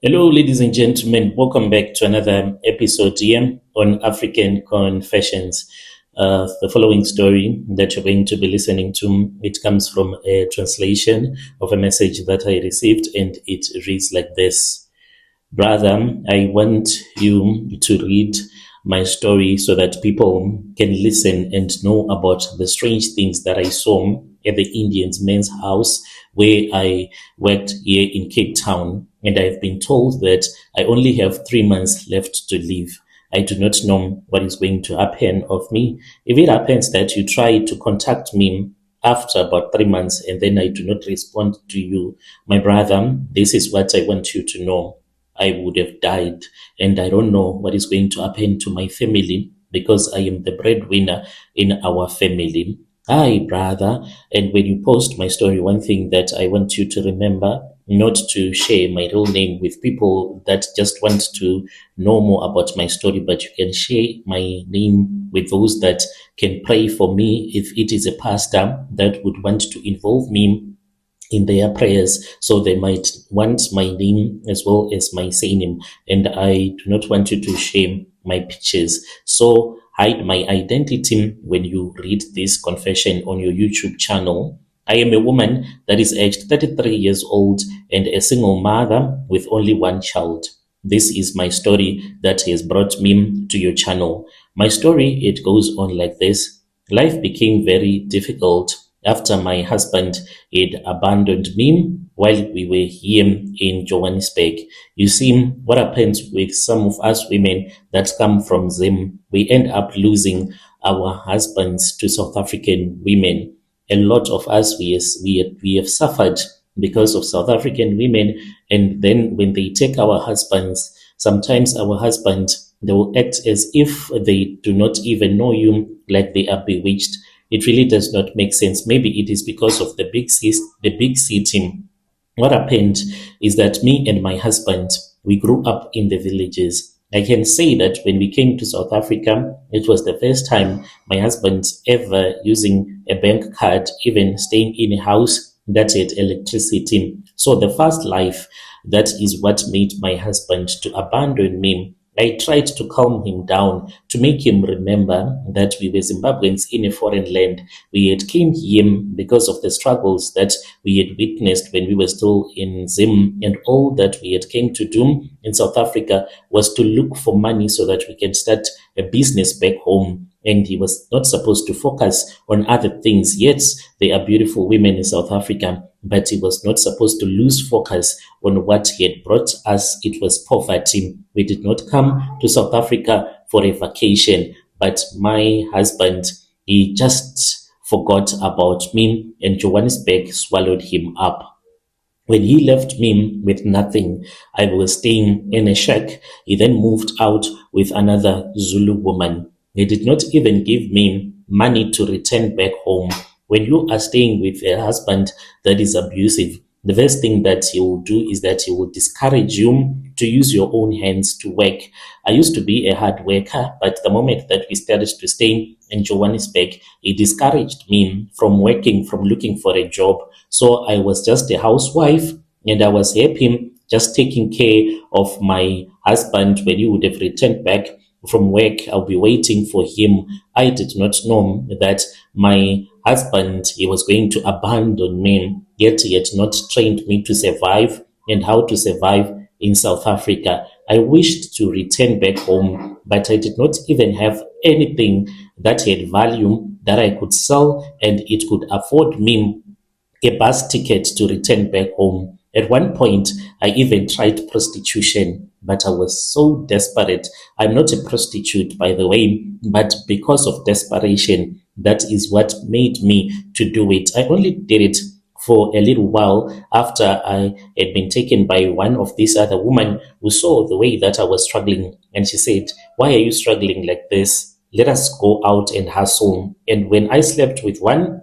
Hello, ladies and gentlemen. Welcome back to another episode here on African Confessions. The following story that you're going to be listening to, it comes from a translation of a message that I received, and it reads like this. Brother, I want you to read my story so that people can listen and know about the strange things that I saw at the Indians men's house where I worked here in Cape Town. And I've been told that I only have 3 months left to live. I do not know what is going to happen of me. If it happens that you try to contact me after about 3 months and then I do not respond to you, my brother, this is what I want you to know. I would have died, and I don't know what is going to happen to my family because I am the breadwinner in our family. Hi, brother. And when you post my story, one thing that I want you to remember, not to share my real name with people that just want to know more about my story, but you can share my name with those that can pray for me if it is a pastor that would want to involve me in their prayers, so they might want my name as well as my surname, and I do not want you to share my pictures. So hide my identity when you read this confession on your YouTube channel. I am a woman that is aged 33 years old and a single mother with only one child. This is my story that has brought me to your channel. My story, it goes on like this. Life became very difficult after my husband had abandoned me while we were here in Johannesburg. You see, what happens with some of us women that come from Zim, we end up losing our husbands to South African women. A lot of us, we have suffered because of South African women. And then when they take our husbands, sometimes our husbands, they will act as if they do not even know you, like they are bewitched. It really does not make sense. Maybe it is because of the big city. What happened is that me and my husband, we grew up in the villages. I can say that when we came to South Africa, it was the first time my husband ever using a bank card, even staying in a house that had electricity. So the first life, that is what made my husband to abandon me. I tried to calm him down, to make him remember that we were Zimbabweans in a foreign land. We had came here because of the struggles that we had witnessed when we were still in Zim, and all that we had came to do in South Africa was to look for money so that we can start a business back home. And he was not supposed to focus on other things. Yet there are beautiful women in South Africa, but he was not supposed to lose focus on what he had brought us. It was poverty. We did not come to South Africa for a vacation, but my husband, he just forgot about me, and Johannesburg swallowed him up. When he left me with nothing, I was staying in a shack. He then moved out with another Zulu woman. He did not even give me money to return back home. When you are staying with a husband that is abusive, the first thing that he will do is that he will discourage you to use your own hands to work. I used to be a hard worker, but the moment that we started to stay in Johannesburg, he discouraged me from working, from looking for a job. So I was just a housewife, and I was happy just taking care of my husband. When he would have returned back from work, I'll be waiting for him. I did not know that my husband, he was going to abandon me, yet he had not trained me to survive and how to survive in South Africa. I wished to return back home, but I did not even have anything that had value that I could sell, and it could afford me a bus ticket to return back home. At one point, I even tried prostitution, but I was so desperate. I'm not a prostitute, by the way, but because of desperation, that is what made me to do it. I only did it for a little while after I had been taken by one of these other women who saw the way that I was struggling. And she said, "Why are you struggling like this? Let us go out and hustle." And when I slept with one,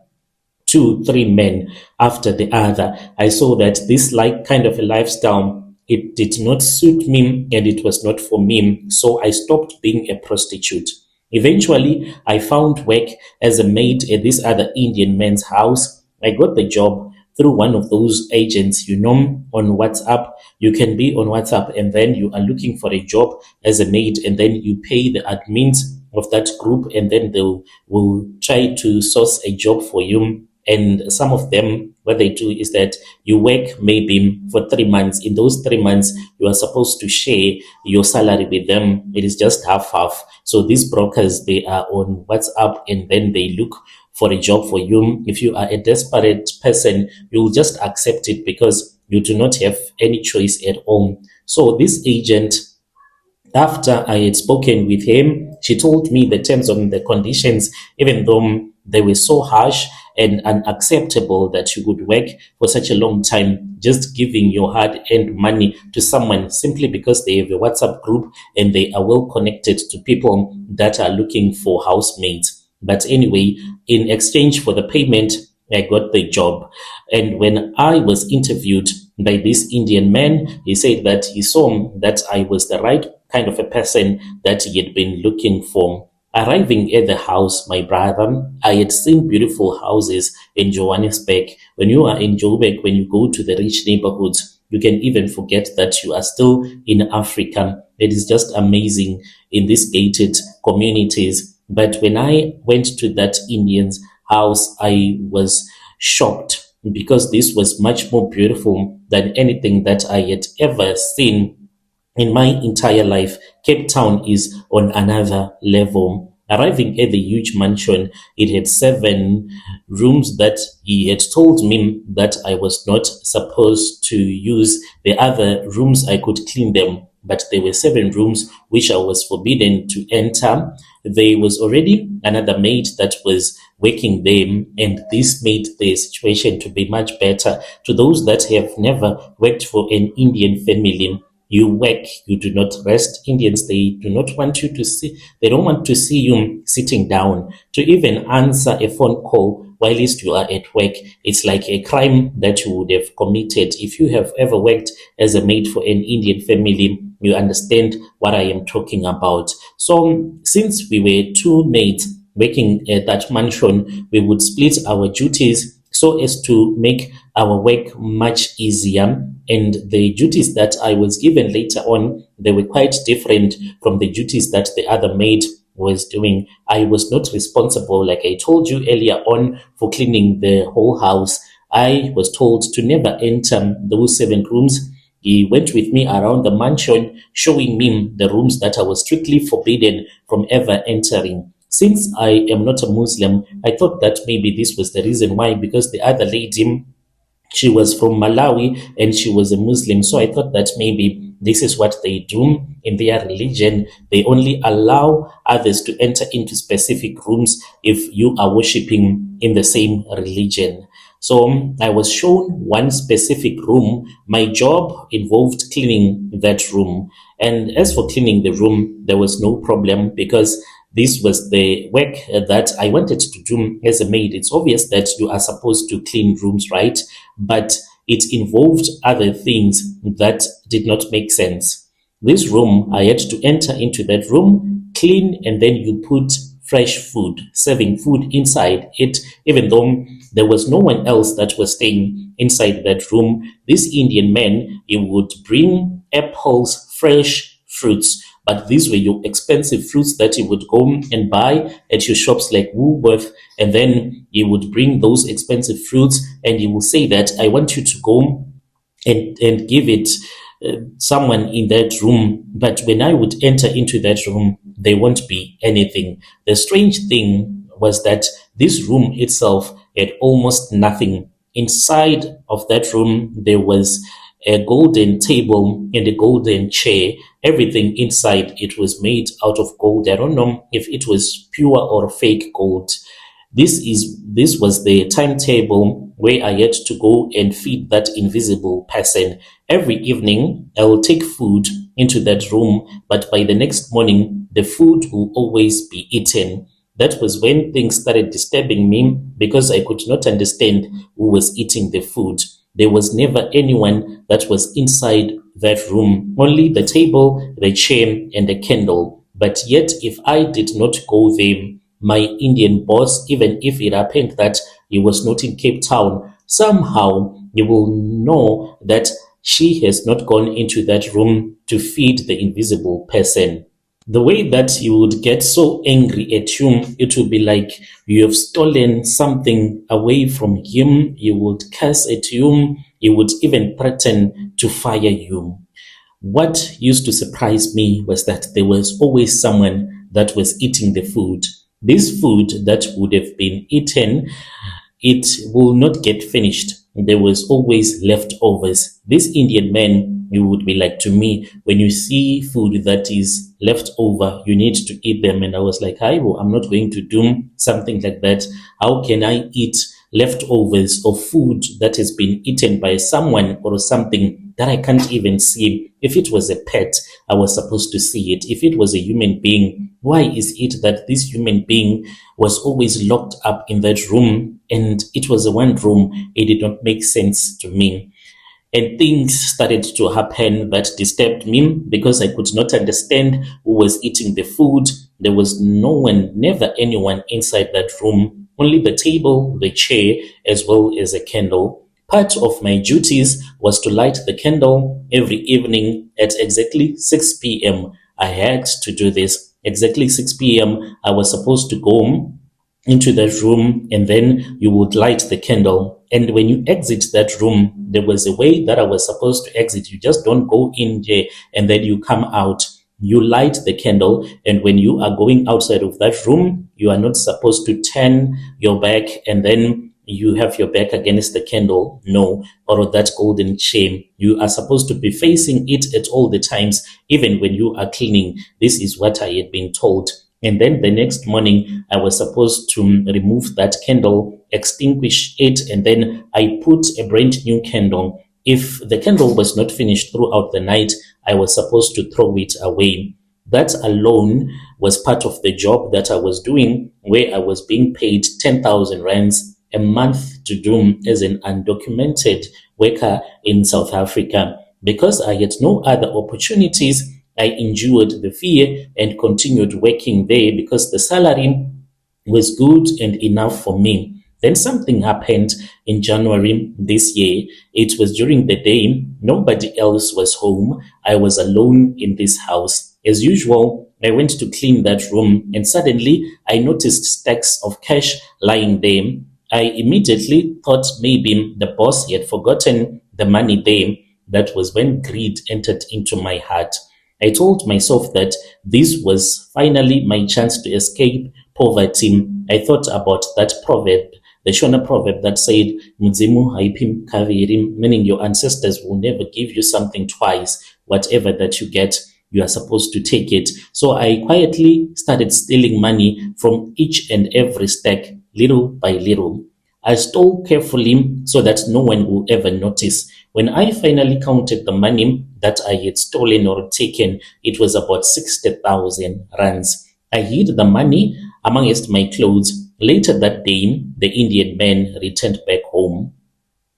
two, three men after the other, I saw that this kind of a lifestyle, it did not suit me and it was not for me. So I stopped being a prostitute. Eventually, I found work as a maid at this other Indian man's house. I got the job, through one of those agents, on WhatsApp. You can be on WhatsApp and then you are looking for a job as a maid, and then you pay the admins of that group, and then they will try to source a job for you. And some of them, what they do is that you work maybe for 3 months. In those 3 months, you are supposed to share your salary with them. It is just half half. So these brokers, they are on WhatsApp, and then they look for a job for you. If you are a desperate person, you'll just accept it because you do not have any choice at all. So this agent, after I had spoken with him, she told me the terms and the conditions, even though they were so harsh and unacceptable that you could work for such a long time just giving your hard-earned money to someone simply because they have a WhatsApp group and they are well connected to people that are looking for housemates. But anyway, in exchange for the payment, I got the job. And when I was interviewed by this Indian man, he said that he saw that I was the right kind of a person that he had been looking for. Arriving at the house, my brother, I had seen beautiful houses in Johannesburg. When you are in Joburg, when you go to the rich neighborhoods, you can even forget that you are still in Africa. It is just amazing in these gated communities. But when I went to that Indian's house, I was shocked because this was much more beautiful than anything that I had ever seen in my entire life. Cape Town is on another level. Arriving at the huge mansion, it had 7 rooms that he had told me that I was not supposed to use. The other rooms, I could clean them, but there were 7 rooms which I was forbidden to enter. There was already another maid that was working there, and this made the situation to be much better. To those that have never worked for an Indian family, you work, you do not rest. Indians, they do not want you to see, they don't want to see you sitting down. To even answer a phone call while you are at work, it's like a crime that you would have committed. If you have ever worked as a maid for an Indian family, you understand what I am talking about. So since we were 2 maids working at that mansion, we would split our duties so as to make our work much easier. And the duties that I was given later on, they were quite different from the duties that the other maid was doing. I was not responsible, like I told you earlier on, for cleaning the whole house. I was told to never enter those 7 rooms. He went with me around the mansion, showing me the rooms that I was strictly forbidden from ever entering. Since I am not a Muslim, I thought that maybe this was the reason why, because the other lady, she was from Malawi and she was a Muslim. So I thought that maybe this is what they do in their religion. They only allow others to enter into specific rooms if you are worshipping in the same religion. So I was shown one specific room. My job involved cleaning that room. And as for cleaning the room, there was no problem because this was the work that I wanted to do as a maid. It's obvious that you are supposed to clean rooms, right? But it involved other things that did not make sense. This room, I had to enter into that room, clean, and then you put fresh food, serving food inside it, even though there was no one else that was staying inside that room. This Indian man, he would bring apples, fresh fruits, but these were your expensive fruits that you would go and buy at your shops like Woolworth, and then you would bring those expensive fruits and you will say that I want you to go and give it someone in that room. But when I would enter into that room, there won't be anything. The strange thing was that this room itself had almost nothing. Inside of that room, there was a golden table and a golden chair. Everything inside, it was made out of gold. I don't know if it was pure or fake gold. This was the timetable where I had to go and feed that invisible person. Every evening, I will take food into that room, but by the next morning, the food will always be eaten. That was when things started disturbing me because I could not understand who was eating the food. There was never anyone that was inside that room, only the table, the chair, and the candle. But yet, if I did not go there, my Indian boss, even if it happened that he was not in Cape Town, somehow you will know that she has not gone into that room to feed the invisible person. The way that you would get so angry at him, it would be like you have stolen something away from him. You would curse at him. You would even threaten to fire him. What used to surprise me was that there was always someone that was eating the food. This food that would have been eaten, it will not get finished. There was always leftovers. This Indian man, you would be like to me, when you see food that is left over, you need to eat them. And I was like, hi, well, I'm not going to do something like that. How can I eat leftovers of food that has been eaten by someone or something that I can't even see? If it was a pet, I was supposed to see it. If it was a human being, why is it that this human being was always locked up in that room and it was a one room? It did not make sense to me. And things started to happen that disturbed me because I could not understand who was eating the food. There was no one, never anyone inside that room, only the table, the chair, as well as a candle. Part of my duties was to light the candle every evening at exactly 6 p.m. I had to do this. Exactly 6 p.m. I was supposed to go into that room, and then you would light the candle. And when you exit that room, there was a way that I was supposed to exit. You just don't go in there and then you come out. You light the candle, and when you are going outside of that room, you are not supposed to turn your back and then you have your back against the candle, no, or that golden chain. You are supposed to be facing it at all the times, even when you are cleaning. This is what I had been told. And then the next morning, I was supposed to remove that candle, extinguish it, and then I put a brand new candle. If the candle was not finished throughout the night, I was supposed to throw it away. That alone was part of the job that I was doing, where I was being paid 10,000 rands a month to do as an undocumented worker in South Africa. Because I had no other opportunities, I endured the fear and continued working there because the salary was good and enough for me. Then something happened in January this year. It was during the day. Nobody else was home. I was alone in this house. As usual, I went to clean that room and suddenly I noticed stacks of cash lying there. I immediately thought maybe the boss had forgotten the money there. That was when greed entered into my heart. I told myself that this was finally my chance to escape poverty. I thought about that proverb, the Shona proverb that said, Mudzimu haipim kaviri, meaning your ancestors will never give you something twice. Whatever that you get, you are supposed to take it. So I quietly started stealing money from each and every stack, little by little. I stole carefully so that no one will ever notice. When I finally counted the money that I had stolen or taken, it was about 60,000 rands. I hid the money amongst my clothes. Later that day, the Indian man returned back home.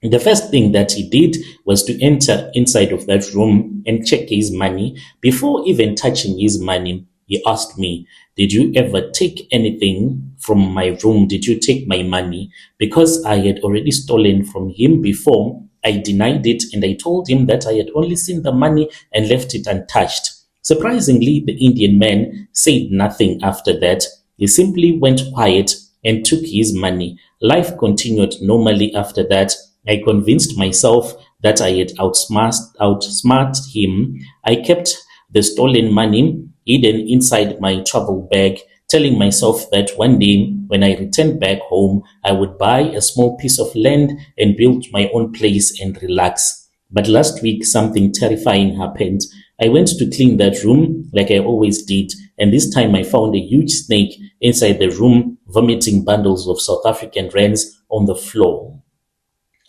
The first thing that he did was to enter inside of that room and check his money. Before even touching his money, he asked me, did you ever take anything from my room? Did you take my money? Because I had already stolen from him before, I denied it and I told him that I had only seen the money and left it untouched. Surprisingly, the Indian man said nothing after that. He simply went quiet and took his money. Life continued normally after that. I convinced myself that I had outsmarted him. I kept the stolen money hidden inside my travel bag, telling myself that one day when I returned back home, I would buy a small piece of land and build my own place and relax. But last week, something terrifying happened. I went to clean that room like I always did, and this time I found a huge snake inside the room, vomiting bundles of South African rands on the floor.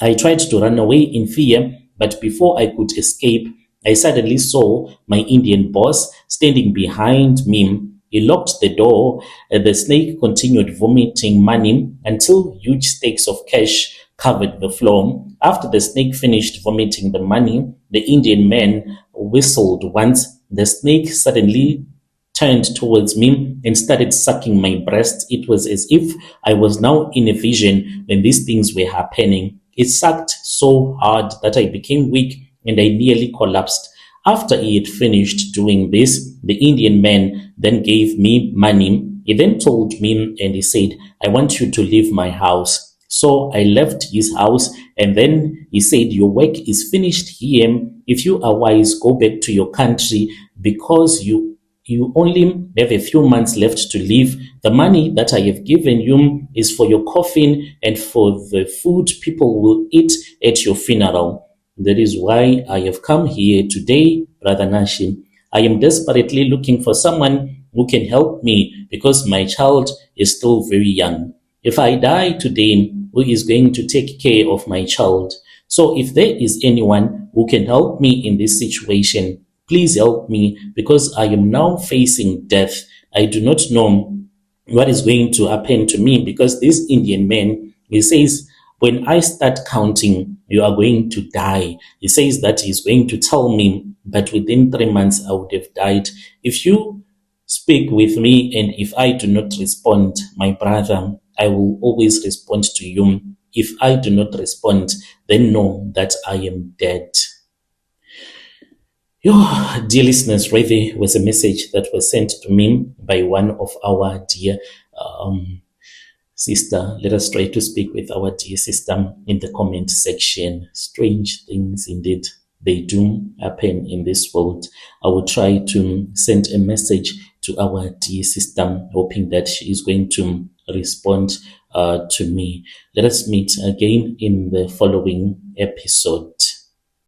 I tried to run away in fear, but before I could escape, I suddenly saw my Indian boss standing behind me. He locked the door, and the snake continued vomiting money until huge stakes of cash covered the floor. After the snake finished vomiting the money, the Indian man whistled once. The snake suddenly turned towards me and started sucking my breast. It was as if I was now in a vision when these things were happening. It sucked so hard that I became weak and I nearly collapsed. After he had finished doing this, the Indian man then gave me money. He then told me and he said, I want you to leave my house. So I left his house and then he said, your work is finished here. If you are wise, go back to your country because you only have a few months left to live. The money that I have given you is for your coffin and for the food people will eat at your funeral. That is why I have come here today, Brother Nashim. I am desperately looking for someone who can help me because my child is still very young. If I die today, who is going to take care of my child? So if there is anyone who can help me in this situation, please help me because I am now facing death. I do not know what is going to happen to me because this Indian man, he says, when I start counting, you are going to die. He says that he's going to tell me, but within 3 months, I would have died. If you speak with me and if I do not respond, my brother, I will always respond to you. If I do not respond, then know that I am dead. Dear listeners, right there was a message that was sent to me by one of our dear sister. Let us try to speak with our dear sister in the comment section. Strange things indeed, they do happen in this world. I will try to send a message to our dear sister, hoping that she is going to respond to me. Let us meet again in the following episode.